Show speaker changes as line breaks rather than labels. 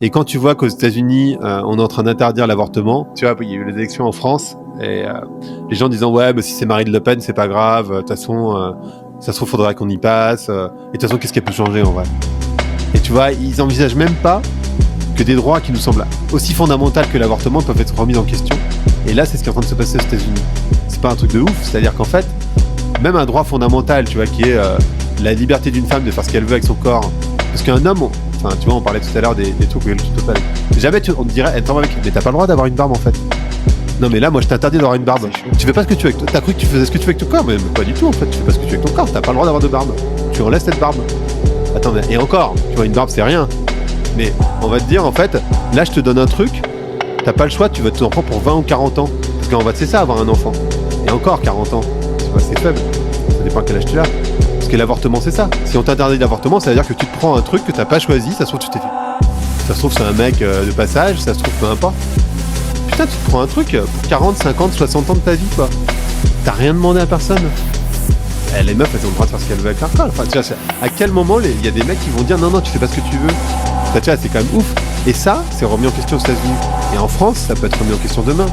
Et quand tu vois qu'aux États-Unis, on est en train d'interdire l'avortement, tu vois, il y a eu les élections en France, et les gens disant ouais, bah, si c'est Marine Le Pen, c'est pas grave. De toute façon, ça se trouve, faudrait qu'on y passe. Et de toute façon, qu'est-ce qu'elle peut changer en vrai? Et tu vois, ils envisagent même pas que des droits qui nous semblent aussi fondamentaux que l'avortement peuvent être remis en question. Et là, c'est ce qui est en train de se passer aux États-Unis. C'est pas un truc de ouf, c'est-à-dire qu'en fait, même un droit fondamental, tu vois, qui est la liberté d'une femme de faire ce qu'elle veut avec son corps, parce qu'un homme, enfin, tu vois, on parlait tout à l'heure des trucs où il y a le total. Jamais on te dirait, attends, mec, mais t'as pas le droit d'avoir une barbe en fait. Non, mais là, moi, je t'interdis d'avoir une barbe. Tu fais pas ce que tu veux avec toi. T'as cru que tu faisais ce que tu veux avec ton corps, mais pas du tout en fait. Tu fais pas ce que tu veux avec ton corps. T'as pas le droit d'avoir de barbe. Tu enlèves cette barbe. Attends, mais et encore, tu vois, une barbe, c'est rien. Mais on va te dire, en fait, là, je te donne un truc. T'as pas le choix, tu vas te prendre pour 20 ou 40 ans. Parce qu'en fait, c'est ça, avoir un enfant. Et encore 40 ans. Tu vois, c'est faible. Ça dépend à quel âge tu as. Parce que l'avortement, c'est ça. Si on t'interdit l'avortement, ça veut dire que tu te prends un truc que t'as pas choisi. Ça se trouve, tu t'es fait. Ça se trouve, c'est un mec de passage. Ça se trouve, peu importe. Putain, tu te prends un truc pour 40, 50, 60 ans de ta vie, quoi. T'as rien demandé à personne. Les meufs, elles ont le droit de faire ce qu'elles veulent avec leur corps. Enfin, tu vois, à quel moment il y a des mecs qui vont dire non, non, tu fais pas ce que tu veux. Ça, tu vois, c'est quand même ouf. Et ça, c'est remis en question aux États-Unis. Et en France, ça peut être remis en question demain.